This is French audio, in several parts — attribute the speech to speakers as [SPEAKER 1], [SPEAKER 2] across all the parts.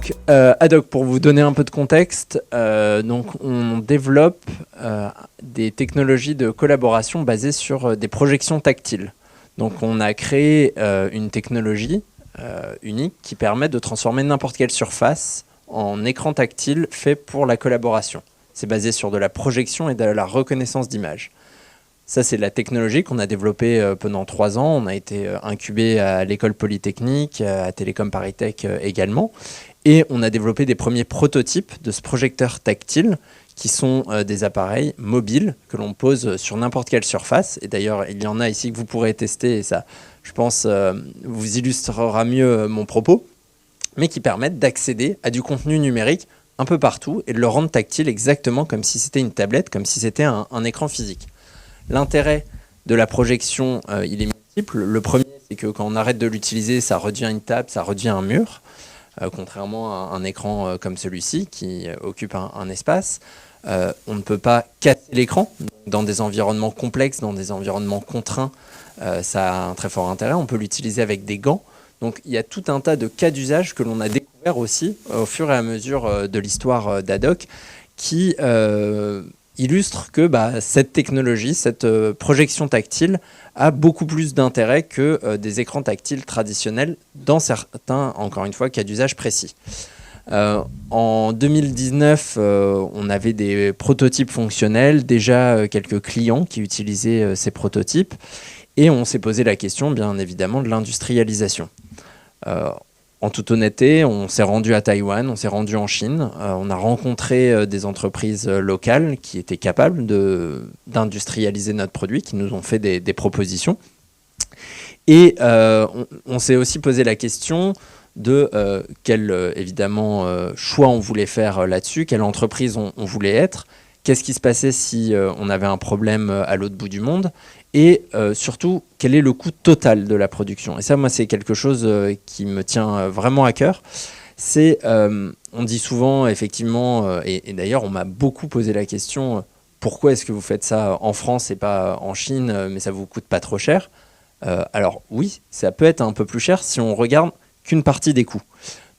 [SPEAKER 1] Donc, Adoc, pour vous donner un peu de contexte, donc on développe des technologies de collaboration basées sur des projections tactiles. Donc, on a créé une technologie unique qui permet de transformer n'importe quelle surface en écran tactile fait pour la collaboration. C'est basé sur de la projection et de la reconnaissance d'images. Ça, c'est la technologie qu'on a développée pendant 3 ans. On a été incubé à l'École Polytechnique, à Télécom Paris-Tech également. Et on a développé des premiers prototypes de ce projecteur tactile qui sont des appareils mobiles que l'on pose sur n'importe quelle surface. Et d'ailleurs, il y en a ici que vous pourrez tester et ça, je pense, vous illustrera mieux mon propos, mais qui permettent d'accéder à du contenu numérique un peu partout et de le rendre tactile exactement comme si c'était une tablette, comme si c'était un écran physique. L'intérêt de la projection, il est multiple. Le premier, c'est que quand on arrête de l'utiliser, ça redevient une table, ça redevient un mur, contrairement à un écran comme celui-ci qui occupe un espace. On ne peut pas casser l'écran. Dans des environnements complexes, dans des environnements contraints, ça a un très fort intérêt. On peut l'utiliser avec des gants. Donc il y a tout un tas de cas d'usage que l'on a découvert aussi au fur et à mesure de l'histoire d'Adoc qui illustre que cette technologie, cette projection tactile a beaucoup plus d'intérêt que des écrans tactiles traditionnels dans certains, encore une fois, cas d'usage précis. En 2019, on avait des prototypes fonctionnels, déjà quelques clients qui utilisaient ces prototypes, et on s'est posé la question, bien évidemment, de l'industrialisation. En toute honnêteté, on s'est rendu à Taïwan, on s'est rendu en Chine, on a rencontré des entreprises locales qui étaient capables d'industrialiser notre produit, qui nous ont fait des propositions. Et on s'est aussi posé la question de quel évidemment choix on voulait faire là-dessus, quelle entreprise on voulait être, qu'est-ce qui se passait si on avait un problème à l'autre bout du monde, et surtout, quel est le coût total de la production. Et ça, moi, c'est quelque chose qui me tient vraiment à cœur. On dit souvent, effectivement, et d'ailleurs, on m'a beaucoup posé la question, pourquoi est-ce que vous faites ça en France et pas en Chine, mais ça vous coûte pas trop cher? Alors oui, ça peut être un peu plus cher si on regarde qu'une partie des coûts.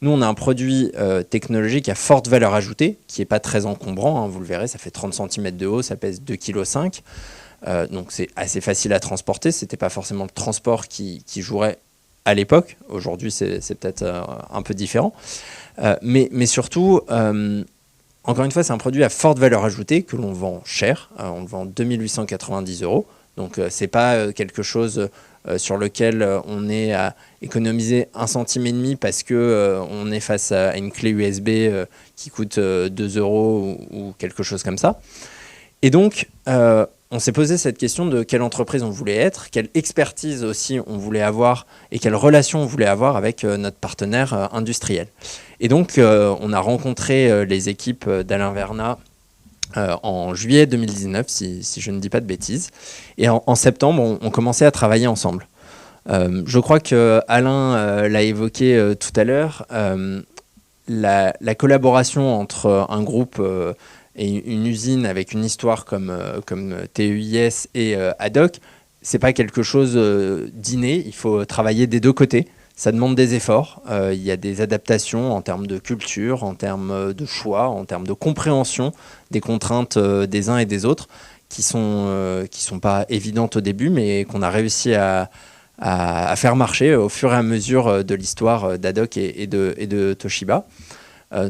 [SPEAKER 1] Nous, on a un produit technologique à forte valeur ajoutée, qui n'est pas très encombrant, hein, vous le verrez, ça fait 30 cm de haut, ça pèse 2,5 kg. Donc c'est assez facile à transporter, ce n'était pas forcément le transport qui jouerait à l'époque. Aujourd'hui, c'est peut-être un peu différent. Mais surtout, encore une fois, c'est un produit à forte valeur ajoutée que l'on vend cher. On le vend 2 890 €. Donc ce n'est pas quelque chose sur lequel on est à économiser 1,5 centime parce qu'on est face à une clé USB qui coûte 2 € ou quelque chose comme ça. Et donc, on s'est posé cette question de quelle entreprise on voulait être, quelle expertise aussi on voulait avoir et quelle relation on voulait avoir avec notre partenaire industriel. Et donc, on a rencontré les équipes d'Alain Vernat en juillet 2019, si je ne dis pas de bêtises. Et en septembre, on commençait à travailler ensemble. Je crois qu'Alain l'a évoqué tout à l'heure. La collaboration entre un groupe et une usine avec une histoire comme TEIS et Adoc, c'est pas quelque chose d'inné. Il faut travailler des deux côtés. Ça demande des efforts. Il y a des adaptations en termes de culture, en termes de choix, en termes de compréhension des contraintes des uns et des autres qui sont pas évidentes au début, mais qu'on a réussi à faire marcher au fur et à mesure de l'histoire d'Adoc et de Toshiba.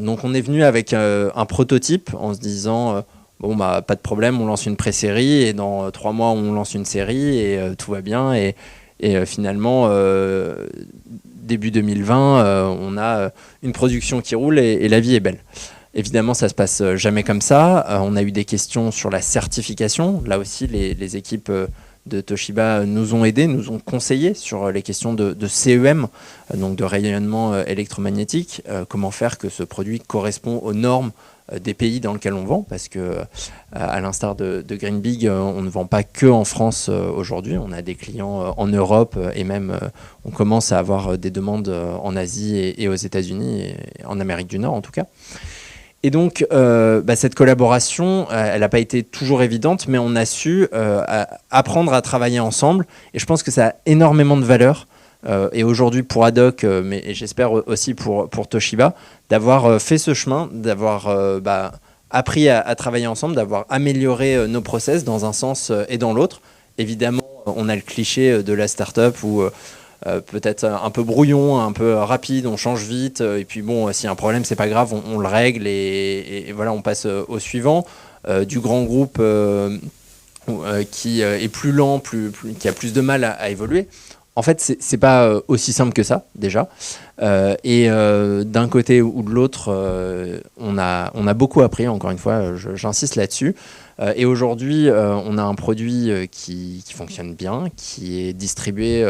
[SPEAKER 1] Donc on est venu avec un prototype en se disant pas de problème, on lance une pré-série et dans 3 mois on lance une série et tout va bien et finalement début 2020 on a une production qui roule et la vie est belle. Évidemment ça se passe jamais comme ça, on a eu des questions sur la certification, là aussi les équipes de Toshiba nous ont aidés, nous ont conseillé sur les questions de CEM, donc de rayonnement électromagnétique, comment faire que ce produit correspond aux normes des pays dans lesquels on vend, parce que à l'instar de Green Big, on ne vend pas que en France aujourd'hui, on a des clients en Europe et même on commence à avoir des demandes en Asie et aux États-Unis, et en Amérique du Nord en tout cas. Et donc, cette collaboration, elle n'a pas été toujours évidente, mais on a su apprendre à travailler ensemble. Et je pense que ça a énormément de valeur et aujourd'hui pour Haddock, mais j'espère aussi pour Toshiba, d'avoir fait ce chemin, d'avoir appris à travailler ensemble, d'avoir amélioré nos process dans un sens et dans l'autre. Évidemment, on a le cliché de la start-up où peut-être un peu brouillon, un peu rapide, on change vite, et puis bon, s'il y a un problème, c'est pas grave, on le règle, et voilà, on passe au suivant. Du grand groupe qui est plus lent, qui a plus de mal à évoluer. En fait, c'est pas aussi simple que ça, déjà. Et d'un côté ou de l'autre, on a beaucoup appris, encore une fois, j'insiste là-dessus. Et aujourd'hui, on a un produit qui fonctionne bien, qui est distribué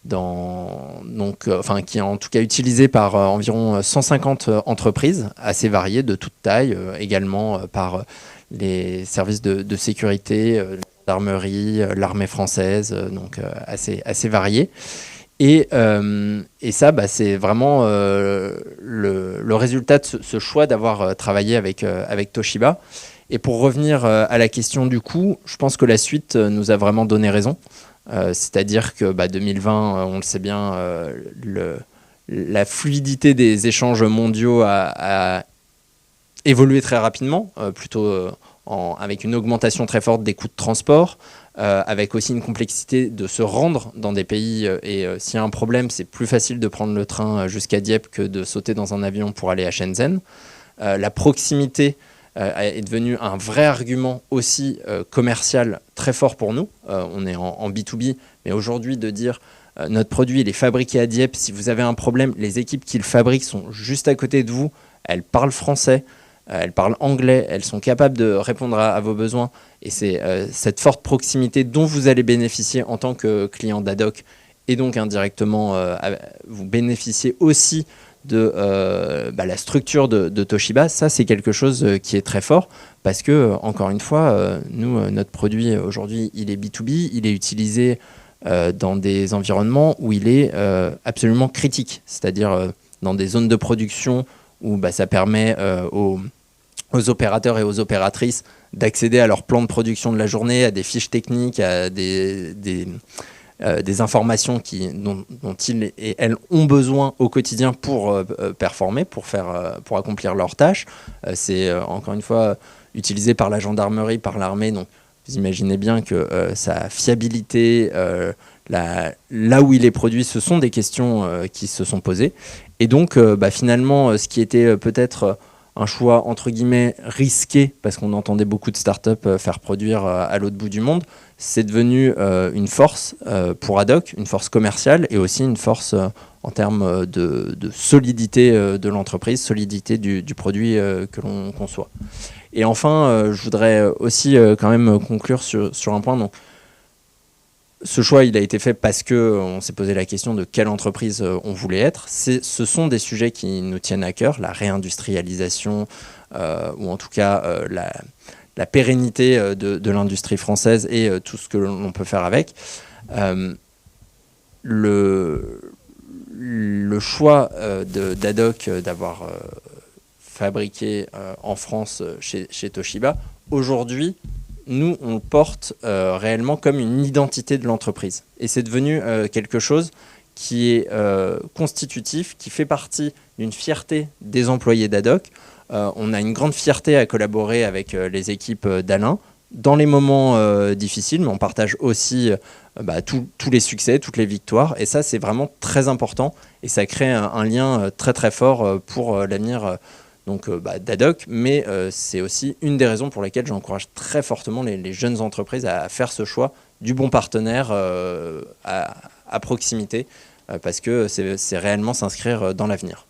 [SPEAKER 1] qui est en tout cas utilisé par environ 150 entreprises assez variées, de toute taille, également par les services de sécurité, gendarmerie, l'armée française, donc assez variés. Et ça, c'est vraiment le résultat de ce choix d'avoir travaillé avec Toshiba. Et pour revenir à la question du coût, je pense que la suite nous a vraiment donné raison. C'est-à-dire que 2020, on le sait bien, la fluidité des échanges mondiaux a évolué très rapidement, avec une augmentation très forte des coûts de transport, avec aussi une complexité de se rendre dans des pays. Et s'il y a un problème, c'est plus facile de prendre le train jusqu'à Dieppe que de sauter dans un avion pour aller à Shenzhen. La proximité est devenu un vrai argument aussi commercial très fort pour nous. On est en B2B, mais aujourd'hui de dire notre produit il est fabriqué à Dieppe, si vous avez un problème, les équipes qui le fabriquent sont juste à côté de vous, elles parlent français, elles parlent anglais, elles sont capables de répondre à vos besoins, et c'est cette forte proximité dont vous allez bénéficier en tant que client d'Haddock, et donc indirectement vous bénéficiez aussi de la structure de Toshiba. Ça, c'est quelque chose qui est très fort parce que, encore une fois, nous, notre produit aujourd'hui, il est B2B, il est utilisé dans des environnements où il est absolument critique, c'est-à-dire dans des zones de production où ça permet aux opérateurs et aux opératrices d'accéder à leur plan de production de la journée, à des fiches techniques, à des informations dont ils et elles ont besoin au quotidien pour performer, pour accomplir leurs tâches. C'est encore une fois utilisé par la gendarmerie, par l'armée. Donc vous imaginez bien que sa fiabilité, là où il est produit, ce sont des questions qui se sont posées. Et donc finalement, ce qui était peut-être un choix entre guillemets risqué, parce qu'on entendait beaucoup de startups faire produire à l'autre bout du monde, c'est devenu une force pour Haddock, une force commerciale et aussi une force en termes de solidité de l'entreprise, solidité du produit que l'on conçoit. Et enfin, je voudrais aussi quand même conclure sur un point. Donc, ce choix, il a été fait parce qu'on s'est posé la question de quelle entreprise on voulait être. Ce sont des sujets qui nous tiennent à cœur, la réindustrialisation, ou en tout cas la pérennité de l'industrie française et tout ce que l'on peut faire avec. Le choix d'Haddock d'avoir fabriqué en France chez Toshiba, aujourd'hui, nous, on le porte réellement comme une identité de l'entreprise. Et c'est devenu quelque chose qui est constitutif, qui fait partie d'une fierté des employés d'Haddock. On a une grande fierté à collaborer avec les équipes d'Alain dans les moments difficiles, mais on partage aussi tous les succès, toutes les victoires. Et ça, c'est vraiment très important. Et ça crée un lien très, très fort pour l'avenir d'Haddock, mais c'est aussi une des raisons pour lesquelles j'encourage très fortement les jeunes entreprises à faire ce choix du bon partenaire à proximité, parce que c'est réellement s'inscrire dans l'avenir.